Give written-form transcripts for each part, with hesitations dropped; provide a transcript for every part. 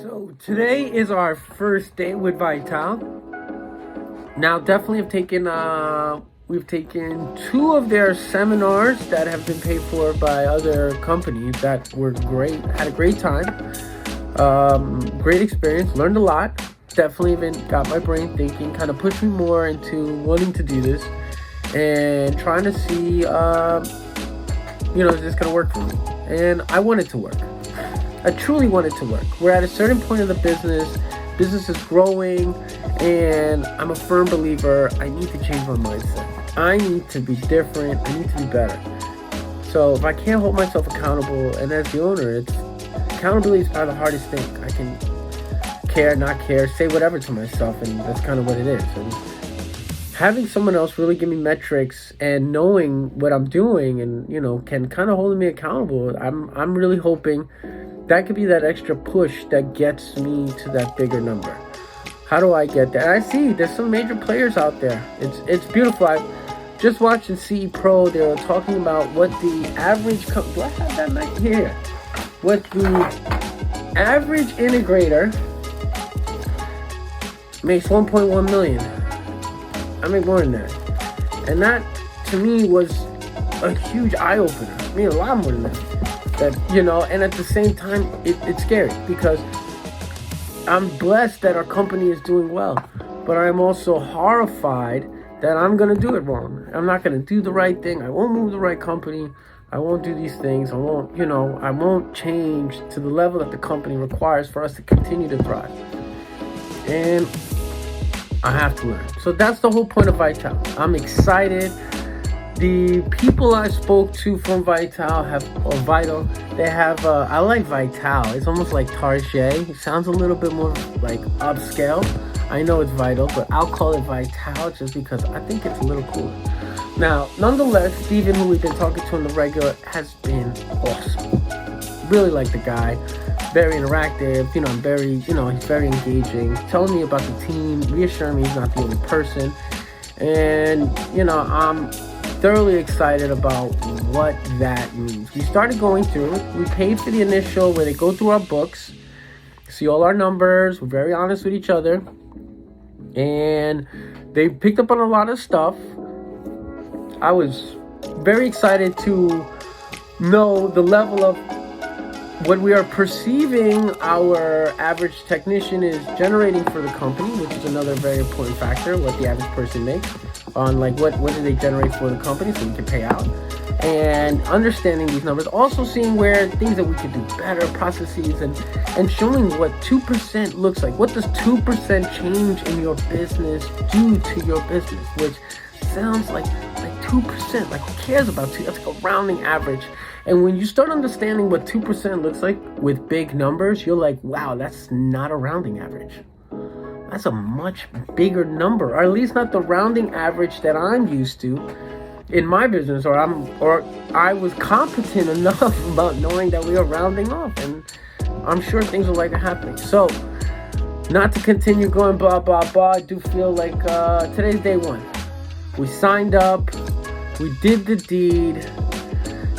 So today is our first day with Vital. Now, definitely have taken we've taken two of their seminars that have been paid for by other companies that were great. Had a great time, great experience. Learned a lot. Definitely even got my brain thinking. Kind of pushed me more into wanting to do this and trying to see, is this gonna work for me? And I want it to work. I truly want it to work. We're at a certain point of the business is growing, and I'm a firm believer I need to change my mindset. I need to be different. I need to be better. So if I can't hold myself accountable, and as the owner, accountability is probably the hardest thing. I can care, not care, say whatever to myself, and that's kind of what it is. And having someone else really give me metrics and knowing what I'm doing and, can kind of hold me accountable, I'm really hoping that could be that extra push that gets me to that bigger number. How do I get there? I see there's some major players out there. It's beautiful. I just watched the CE Pro. They were talking about what the average do I have that mic here? What the average integrator makes 1.1 million. I make more than that. And that to me was a huge eye opener. I mean, a lot more than that. And at the same time, it's scary because I'm blessed that our company is doing well, but I'm also horrified that I'm going to do it wrong. I'm not going to do the right thing. I won't move the right company. I won't do these things. I won't change to the level that the company requires for us to continue to thrive. And I have to learn. So that's the whole point of Vital. I'm excited. The people I spoke to from Vital they have, I like Vital. It's almost like Target. It sounds a little bit more like upscale. I know it's Vital, but I'll call it Vital just because I think it's a little cooler. Now, nonetheless, Steven, who we've been talking to on the regular, has been awesome. Really like the guy. Very interactive, he's very engaging. Telling me about the team, reassuring me he's not the only person. And, I'm thoroughly excited about what that means. We started going through it. We paid for the initial where they go through our books, see all our numbers. We're very honest with each other. And they picked up on a lot of stuff. I was very excited to know the level of what we are perceiving our average technician is generating for the company, which is another very important factor, what the average person makes on what do they generate for the company so we can pay out. And understanding these numbers, also seeing where things that we could do better, processes, and showing what 2% looks like. What does 2% change in your business do to your business? Which sounds like 2%, like who cares about 2? That's like a rounding average. And when you start understanding what 2% looks like with big numbers, you're like, wow, that's not a rounding average. That's a much bigger number, or at least not the rounding average that I'm used to in my business, or I was competent enough about knowing that we are rounding off, and I'm sure things are like happening. So, not to continue going blah, blah, blah, I do feel like today's day one. We signed up, we did the deed,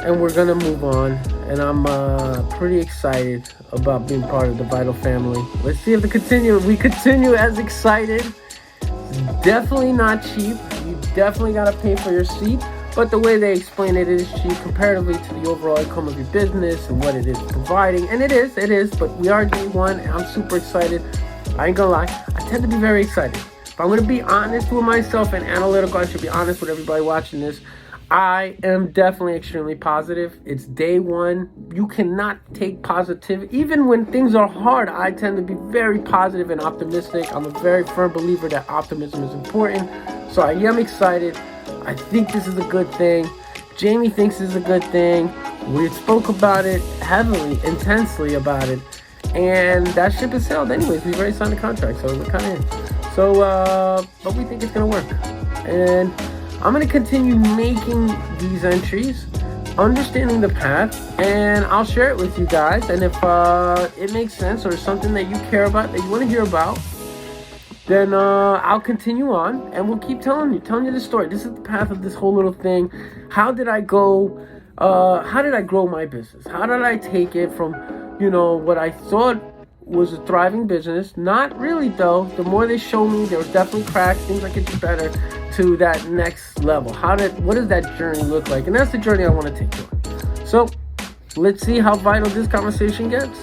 and we're gonna move on. And I'm pretty excited about being part of the Vital family. Let's see if we continue as excited. It's definitely not cheap. You definitely gotta pay for your seat. But the way they explain it is cheap comparatively to the overall income of your business and what it is providing. And it is. But we are day one, and I'm super excited. I ain't gonna lie, I tend to be very excited. If I'm gonna be honest with myself and analytical, I should be honest with everybody watching this. I am definitely extremely positive. It's day one. You cannot take positive. Even when things are hard, I tend to be very positive and optimistic. I'm a very firm believer that optimism is important. So I am excited. I think this is a good thing. Jamie thinks this is a good thing. We spoke about it heavily, intensely about it. And that ship is sailed anyways. We've already signed the contract, so we're kind of in. So, but we think it's going to work. And I'm going to continue making these entries, understanding the path, and I'll share it with you guys. And if it makes sense or something that you care about, that you want to hear about, then I'll continue on and we'll keep telling you the story. This is the path of this whole little thing. How did I go? How did I grow my business? How did I take it from, what I thought was a thriving business. Not really, though. The more they show me, there was definitely cracks, things that could do better, to that next level. What does that journey look like? And that's the journey I want to take you on. So let's see how vital this conversation gets.